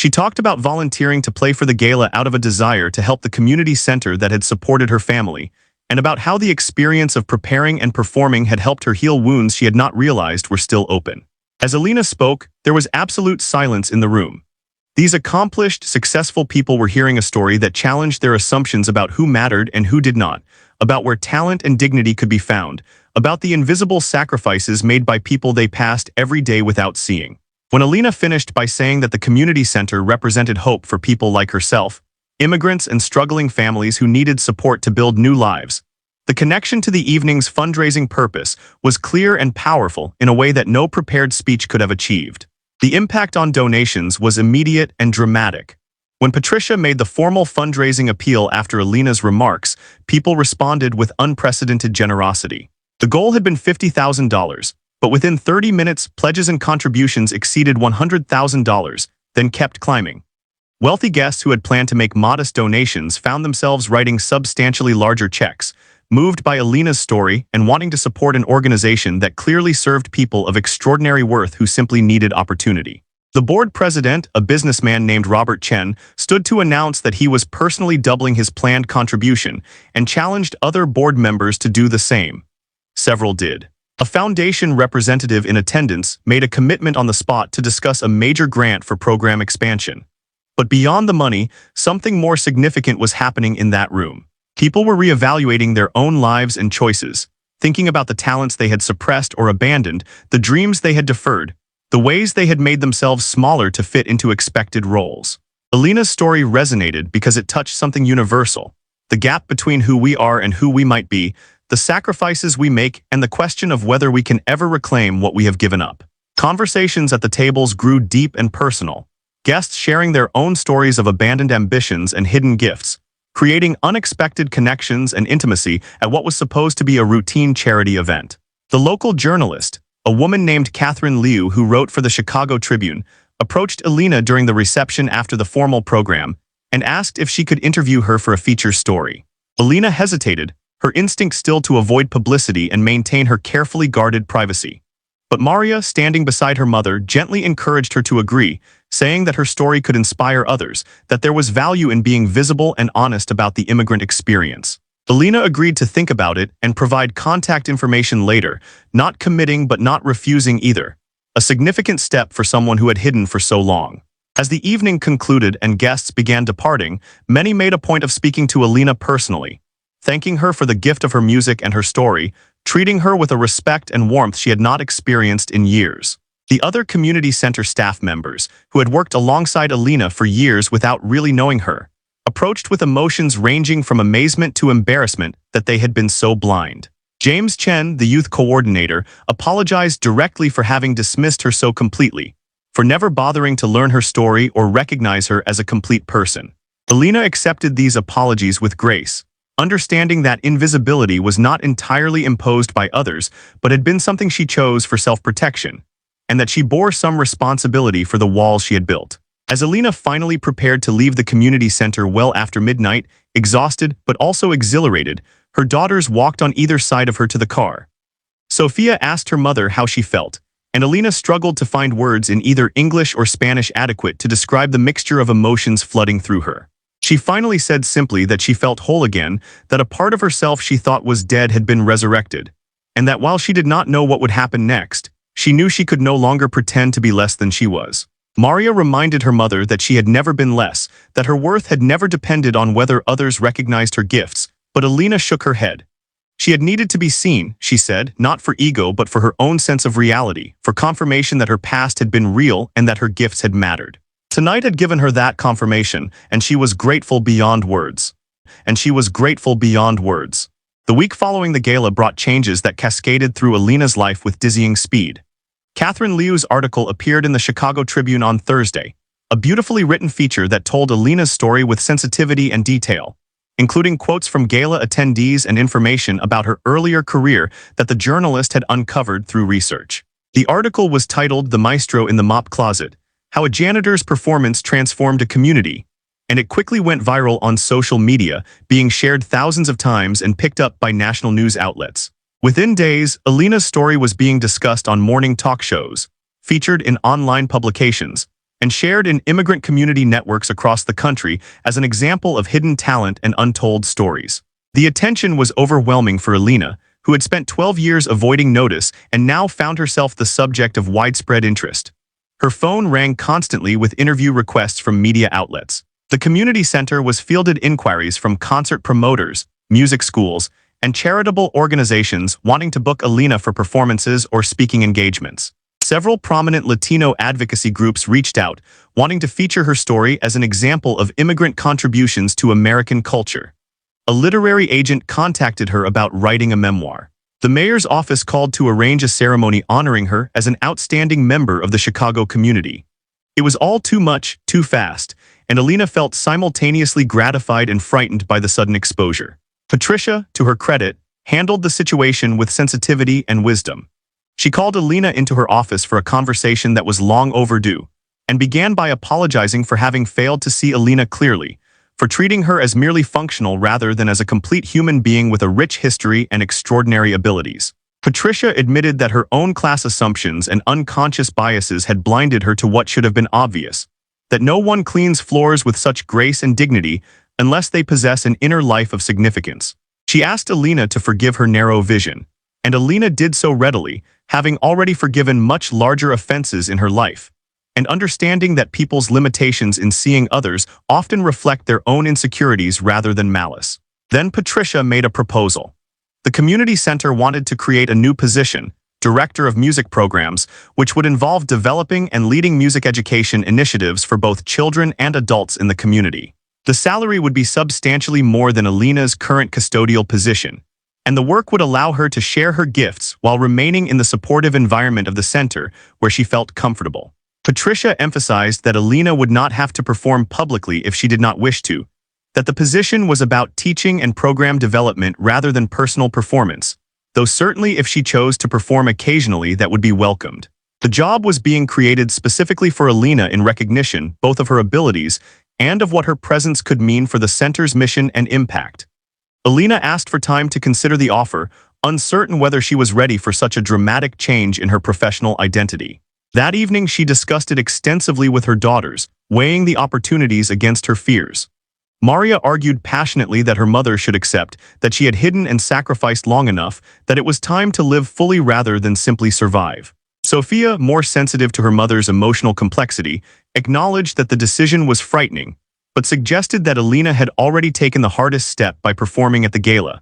She talked about volunteering to play for the gala out of a desire to help the community center that had supported her family, and about how the experience of preparing and performing had helped her heal wounds she had not realized were still open. As Alina spoke, there was absolute silence in the room. These accomplished, successful people were hearing a story that challenged their assumptions about who mattered and who did not, about where talent and dignity could be found, about the invisible sacrifices made by people they passed every day without seeing. When Alina finished by saying that the community center represented hope for people like herself, immigrants and struggling families who needed support to build new lives, the connection to the evening's fundraising purpose was clear and powerful in a way that no prepared speech could have achieved. The impact on donations was immediate and dramatic. When Patricia made the formal fundraising appeal after Alina's remarks, people responded with unprecedented generosity. The goal had been $50,000, but within 30 minutes, pledges and contributions exceeded $100,000, then kept climbing. Wealthy guests who had planned to make modest donations found themselves writing substantially larger checks, moved by Alina's story and wanting to support an organization that clearly served people of extraordinary worth who simply needed opportunity. The board president, a businessman named Robert Chen, stood to announce that he was personally doubling his planned contribution and challenged other board members to do the same. Several did. A foundation representative in attendance made a commitment on the spot to discuss a major grant for program expansion. But beyond the money, something more significant was happening in that room. People were reevaluating their own lives and choices, thinking about the talents they had suppressed or abandoned, the dreams they had deferred, the ways they had made themselves smaller to fit into expected roles. Alina's story resonated because it touched something universal: the gap between who we are and who we might be, the sacrifices we make, and the question of whether we can ever reclaim what we have given up. Conversations at the tables grew deep and personal, guests sharing their own stories of abandoned ambitions and hidden gifts, creating unexpected connections and intimacy at what was supposed to be a routine charity event. The local journalist, a woman named Catherine Liu who wrote for the Chicago Tribune, approached Alina during the reception after the formal program and asked if she could interview her for a feature story. Alina hesitated, her instinct still to avoid publicity and maintain her carefully guarded privacy. But Maria, standing beside her mother, gently encouraged her to agree, saying that her story could inspire others, that there was value in being visible and honest about the immigrant experience. Alina agreed to think about it and provide contact information later, not committing but not refusing either, a significant step for someone who had hidden for so long. As the evening concluded and guests began departing, many made a point of speaking to Alina personally, thanking her for the gift of her music and her story, treating her with a respect and warmth she had not experienced in years. The other community center staff members, who had worked alongside Alina for years without really knowing her, approached with emotions ranging from amazement to embarrassment that they had been so blind. James Chen, the youth coordinator, apologized directly for having dismissed her so completely, for never bothering to learn her story or recognize her as a complete person. Alina accepted these apologies with grace, understanding that invisibility was not entirely imposed by others, but had been something she chose for self-protection, and that she bore some responsibility for the walls she had built. As Alina finally prepared to leave the community center well after midnight, exhausted but also exhilarated, her daughters walked on either side of her to the car. Sophia asked her mother how she felt, and Alina struggled to find words in either English or Spanish adequate to describe the mixture of emotions flooding through her. She finally said simply that she felt whole again, that a part of herself she thought was dead had been resurrected, and that while she did not know what would happen next, she knew she could no longer pretend to be less than she was. Maria reminded her mother that she had never been less, that her worth had never depended on whether others recognized her gifts, but Alina shook her head. She had needed to be seen, she said, not for ego but for her own sense of reality, for confirmation that her past had been real and that her gifts had mattered. Tonight had given her that confirmation, and she was grateful beyond words. The week following the gala brought changes that cascaded through Alina's life with dizzying speed. Catherine Liu's article appeared in the Chicago Tribune on Thursday, a beautifully written feature that told Alina's story with sensitivity and detail, including quotes from gala attendees and information about her earlier career that the journalist had uncovered through research. The article was titled "The Maestro in the Mop Closet: How a Janitor's Performance Transformed a Community," and it quickly went viral on social media, being shared thousands of times and picked up by national news outlets. Within days, Alina's story was being discussed on morning talk shows, featured in online publications, and shared in immigrant community networks across the country as an example of hidden talent and untold stories. The attention was overwhelming for Alina, who had spent 12 years avoiding notice and now found herself the subject of widespread interest. Her phone rang constantly with interview requests from media outlets. The community center was fielded inquiries from concert promoters, music schools, and charitable organizations wanting to book Alina for performances or speaking engagements. Several prominent Latino advocacy groups reached out, wanting to feature her story as an example of immigrant contributions to American culture. A literary agent contacted her about writing a memoir. The mayor's office called to arrange a ceremony honoring her as an outstanding member of the Chicago community. It was all too much, too fast, and Alina felt simultaneously gratified and frightened by the sudden exposure. Patricia, to her credit, handled the situation with sensitivity and wisdom. She called Alina into her office for a conversation that was long overdue, and began by apologizing for having failed to see Alina clearly, for treating her as merely functional rather than as a complete human being with a rich history and extraordinary abilities. Patricia admitted that her own class assumptions and unconscious biases had blinded her to what should have been obvious, that no one cleans floors with such grace and dignity unless they possess an inner life of significance. She asked Alina to forgive her narrow vision, and Alina did so readily, having already forgiven much larger offenses in her life, and understanding that people's limitations in seeing others often reflect their own insecurities rather than malice. Then Patricia made a proposal. The community center wanted to create a new position, Director of Music Programs, which would involve developing and leading music education initiatives for both children and adults in the community. The salary would be substantially more than Alina's current custodial position, and the work would allow her to share her gifts while remaining in the supportive environment of the center where she felt comfortable. Patricia emphasized that Alina would not have to perform publicly if she did not wish to, that the position was about teaching and program development rather than personal performance, though certainly if she chose to perform occasionally that would be welcomed. The job was being created specifically for Alina in recognition both of her abilities and of what her presence could mean for the center's mission and impact. Alina asked for time to consider the offer, uncertain whether she was ready for such a dramatic change in her professional identity. That evening she discussed it extensively with her daughters, weighing the opportunities against her fears. Maria argued passionately that her mother should accept that she had hidden and sacrificed long enough that it was time to live fully rather than simply survive. Sophia, more sensitive to her mother's emotional complexity, acknowledged that the decision was frightening, but suggested that Alina had already taken the hardest step by performing at the gala,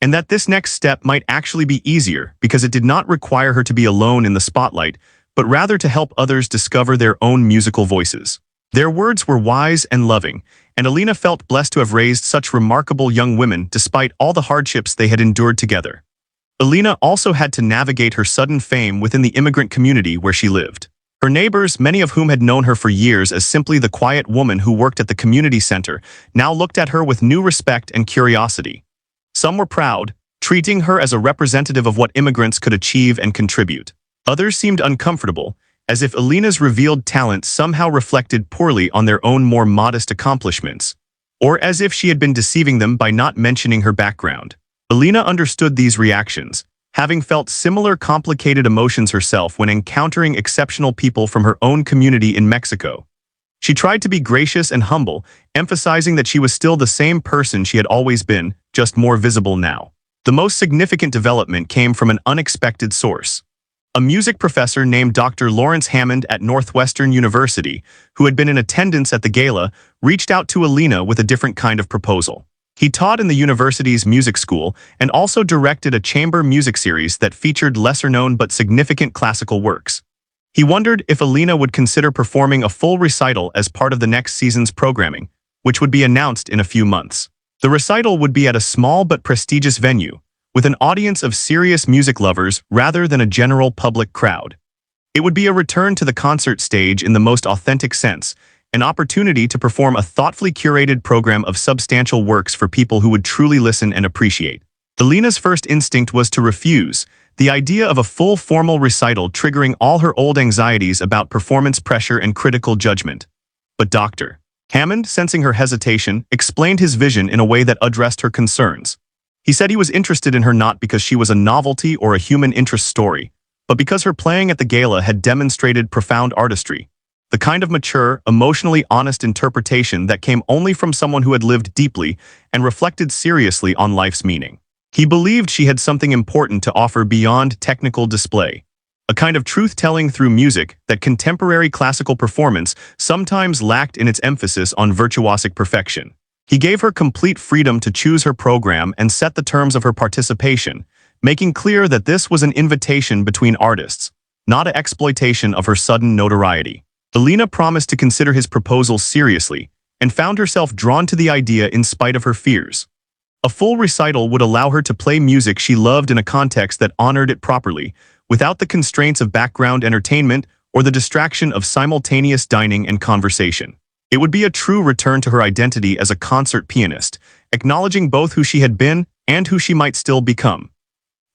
and that this next step might actually be easier because it did not require her to be alone in the spotlight, but rather to help others discover their own musical voices. Their words were wise and loving, and Alina felt blessed to have raised such remarkable young women despite all the hardships they had endured together. Alina also had to navigate her sudden fame within the immigrant community where she lived. Her neighbors, many of whom had known her for years as simply the quiet woman who worked at the community center, now looked at her with new respect and curiosity. Some were proud, treating her as a representative of what immigrants could achieve and contribute. Others seemed uncomfortable, as if Alina's revealed talent somehow reflected poorly on their own more modest accomplishments, or as if she had been deceiving them by not mentioning her background. Alina understood these reactions, having felt similar complicated emotions herself when encountering exceptional people from her own community in Mexico. She tried to be gracious and humble, emphasizing that she was still the same person she had always been, just more visible now. The most significant development came from an unexpected source. A music professor named Dr. Lawrence Hammond at Northwestern University, who had been in attendance at the gala, reached out to Alina with a different kind of proposal. He taught in the university's music school and also directed a chamber music series that featured lesser-known but significant classical works. He wondered if Alina would consider performing a full recital as part of the next season's programming, which would be announced in a few months. The recital would be at a small but prestigious venue, with an audience of serious music lovers rather than a general public crowd. It would be a return to the concert stage in the most authentic sense, an opportunity to perform a thoughtfully curated program of substantial works for people who would truly listen and appreciate. Alina's first instinct was to refuse, the idea of a full formal recital triggering all her old anxieties about performance pressure and critical judgment. But Dr. Hammond, sensing her hesitation, explained his vision in a way that addressed her concerns. He said he was interested in her not because she was a novelty or a human interest story, but because her playing at the gala had demonstrated profound artistry, the kind of mature, emotionally honest interpretation that came only from someone who had lived deeply and reflected seriously on life's meaning. He believed she had something important to offer beyond technical display, a kind of truth-telling through music that contemporary classical performance sometimes lacked in its emphasis on virtuosic perfection. He gave her complete freedom to choose her program and set the terms of her participation, making clear that this was an invitation between artists, not an exploitation of her sudden notoriety. Alina promised to consider his proposal seriously and found herself drawn to the idea in spite of her fears. A full recital would allow her to play music she loved in a context that honored it properly, without the constraints of background entertainment or the distraction of simultaneous dining and conversation. It would be a true return to her identity as a concert pianist, acknowledging both who she had been and who she might still become.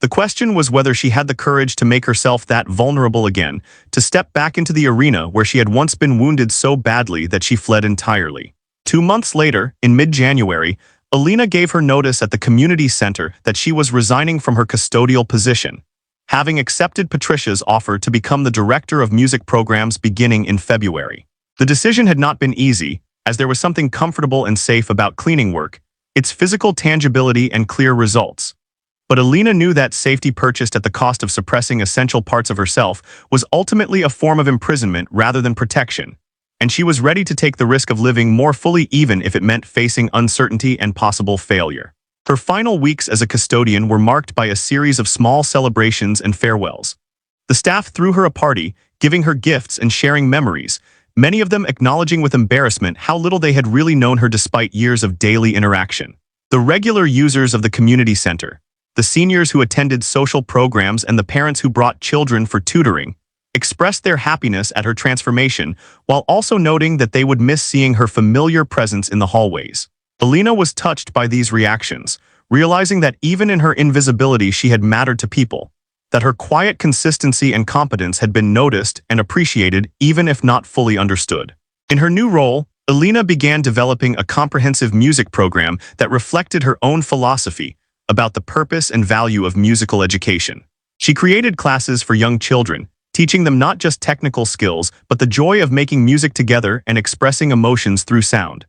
The question was whether she had the courage to make herself that vulnerable again, to step back into the arena where she had once been wounded so badly that she fled entirely. 2 months later, in mid-January, Alina gave her notice at the community center that she was resigning from her custodial position, having accepted Patricia's offer to become the director of music programs beginning in February. The decision had not been easy, as there was something comfortable and safe about cleaning work, its physical tangibility and clear results. But Alina knew that safety purchased at the cost of suppressing essential parts of herself was ultimately a form of imprisonment rather than protection, and she was ready to take the risk of living more fully even if it meant facing uncertainty and possible failure. Her final weeks as a custodian were marked by a series of small celebrations and farewells. The staff threw her a party, giving her gifts and sharing memories, many of them acknowledging with embarrassment how little they had really known her despite years of daily interaction. The regular users of the community center, the seniors who attended social programs and the parents who brought children for tutoring, expressed their happiness at her transformation while also noting that they would miss seeing her familiar presence in the hallways. Alina was touched by these reactions, realizing that even in her invisibility she had mattered to people, that her quiet consistency and competence had been noticed and appreciated even if not fully understood. In her new role, Alina began developing a comprehensive music program that reflected her own philosophy about the purpose and value of musical education. She created classes for young children, teaching them not just technical skills, but the joy of making music together and expressing emotions through sound.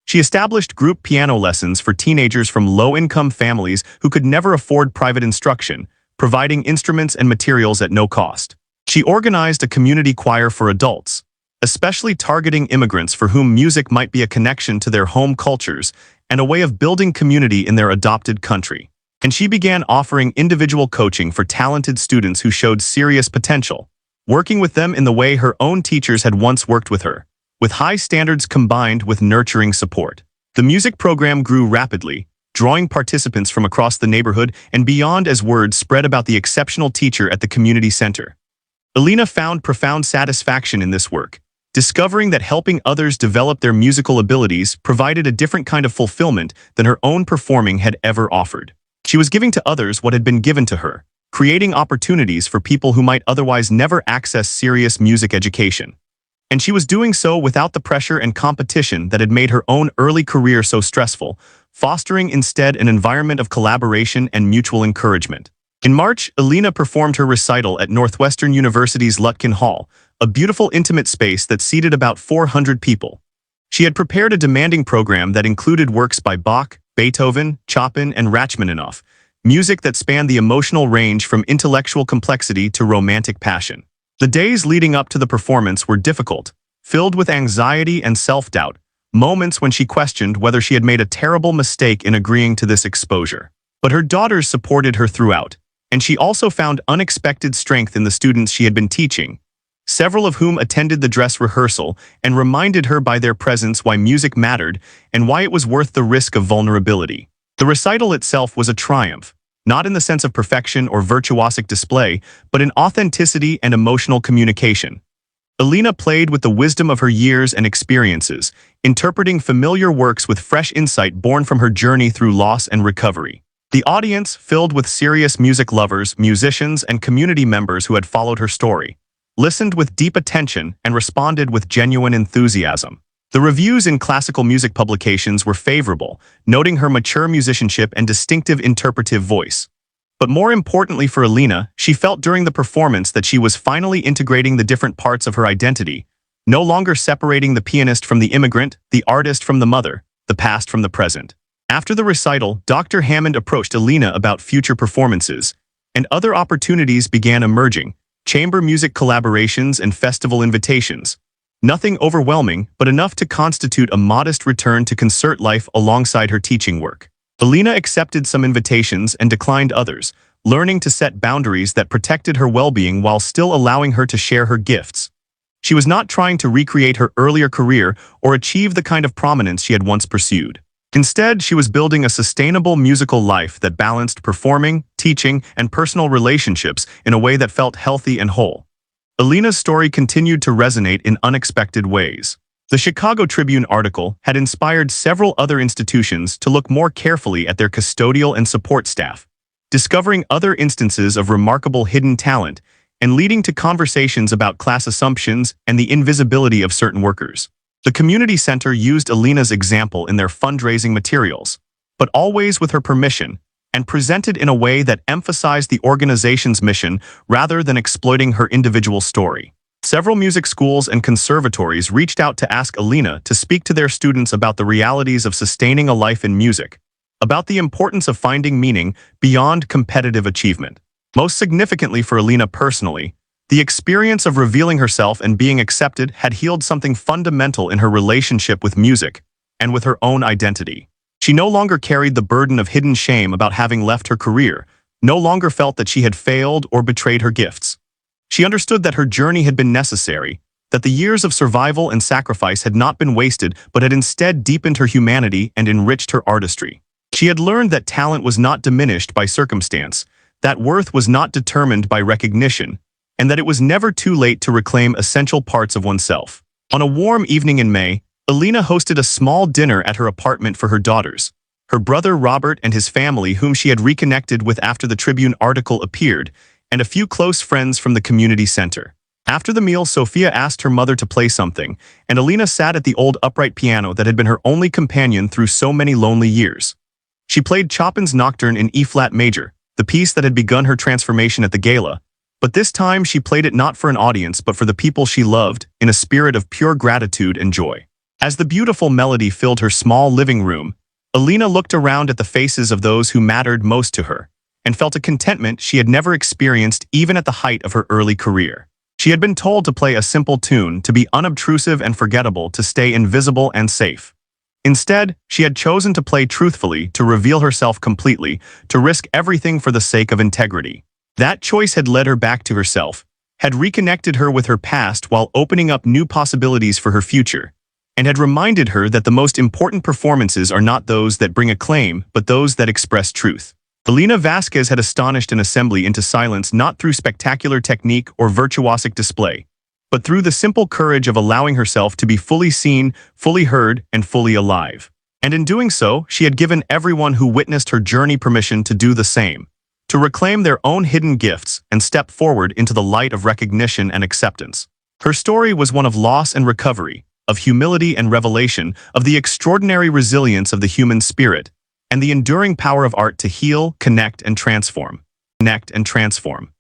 She established group piano lessons for teenagers from low-income families who could never afford private instruction, providing instruments and materials at no cost. She organized a community choir for adults, especially targeting immigrants for whom music might be a connection to their home cultures and a way of building community in their adopted country. And she began offering individual coaching for talented students who showed serious potential, working with them in the way her own teachers had once worked with her, with high standards combined with nurturing support. The music program grew rapidly, drawing participants from across the neighborhood and beyond as word spread about the exceptional teacher at the community center. Alina found profound satisfaction in this work, discovering that helping others develop their musical abilities provided a different kind of fulfillment than her own performing had ever offered. She was giving to others what had been given to her, creating opportunities for people who might otherwise never access serious music education. And she was doing so without the pressure and competition that had made her own early career so stressful, fostering instead an environment of collaboration and mutual encouragement. In March, Alina performed her recital at Northwestern University's Lutkin Hall, a beautiful intimate space that seated about 400 people. She had prepared a demanding program that included works by Bach, Beethoven, Chopin, and Rachmaninoff, music that spanned the emotional range from intellectual complexity to romantic passion. The days leading up to the performance were difficult, filled with anxiety and self-doubt, moments when she questioned whether she had made a terrible mistake in agreeing to this exposure. But her daughters supported her throughout, and she also found unexpected strength in the students she had been teaching, several of whom attended the dress rehearsal and reminded her by their presence why music mattered and why it was worth the risk of vulnerability. The recital itself was a triumph, not in the sense of perfection or virtuosic display, but in authenticity and emotional communication. Alina played with the wisdom of her years and experiences, interpreting familiar works with fresh insight born from her journey through loss and recovery. The audience, filled with serious music lovers, musicians, and community members who had followed her story, listened with deep attention and responded with genuine enthusiasm. The reviews in classical music publications were favorable, noting her mature musicianship and distinctive interpretive voice. But more importantly for Alina, she felt during the performance that she was finally integrating the different parts of her identity, no longer separating the pianist from the immigrant, the artist from the mother, the past from the present. After the recital, Dr. Hammond approached Alina about future performances, and other opportunities began emerging: chamber music collaborations and festival invitations, Nothing overwhelming, but enough to constitute a modest return to concert life alongside her teaching work. Alina accepted some invitations and declined others, learning to set boundaries that protected her well-being while still allowing her to share her gifts. She was not trying to recreate her earlier career or achieve the kind of prominence she had once pursued. Instead, she was building a sustainable musical life that balanced performing, teaching, and personal relationships in a way that felt healthy and whole. Alina's story continued to resonate in unexpected ways. The Chicago Tribune article had inspired several other institutions to look more carefully at their custodial and support staff, discovering other instances of remarkable hidden talent and leading to conversations about class assumptions and the invisibility of certain workers. The community center used Alina's example in their fundraising materials, but always with her permission, and presented in a way that emphasized the organization's mission rather than exploiting her individual story. Several music schools and conservatories reached out to ask Alina to speak to their students about the realities of sustaining a life in music, about the importance of finding meaning beyond competitive achievement. Most significantly for Alina personally, the experience of revealing herself and being accepted had healed something fundamental in her relationship with music and with her own identity. She no longer carried the burden of hidden shame about having left her career, no longer felt that she had failed or betrayed her gifts. She understood that her journey had been necessary, that the years of survival and sacrifice had not been wasted but had instead deepened her humanity and enriched her artistry. She had learned that talent was not diminished by circumstance, that worth was not determined by recognition, and that it was never too late to reclaim essential parts of oneself. On a warm evening in May, Alina hosted a small dinner at her apartment for her daughters, her brother Robert and his family whom she had reconnected with after the Tribune article appeared, and a few close friends from the community center. After the meal, Sophia asked her mother to play something, and Alina sat at the old upright piano that had been her only companion through so many lonely years. She played Chopin's Nocturne in E-flat major, the piece that had begun her transformation at the gala, but this time she played it not for an audience but for the people she loved, in a spirit of pure gratitude and joy. As the beautiful melody filled her small living room, Alina looked around at the faces of those who mattered most to her, and felt a contentment she had never experienced even at the height of her early career. She had been told to play a simple tune, to be unobtrusive and forgettable, to stay invisible and safe. Instead, she had chosen to play truthfully, to reveal herself completely, to risk everything for the sake of integrity. That choice had led her back to herself, had reconnected her with her past while opening up new possibilities for her future, and had reminded her that the most important performances are not those that bring acclaim, but those that express truth. Alina Vasquez had astonished an assembly into silence not through spectacular technique or virtuosic display, but through the simple courage of allowing herself to be fully seen, fully heard, and fully alive. And in doing so, she had given everyone who witnessed her journey permission to do the same, to reclaim their own hidden gifts and step forward into the light of recognition and acceptance. Her story was one of loss and recovery, of humility and revelation, of the extraordinary resilience of the human spirit, and the enduring power of art to heal, connect, and transform. Connect and transform.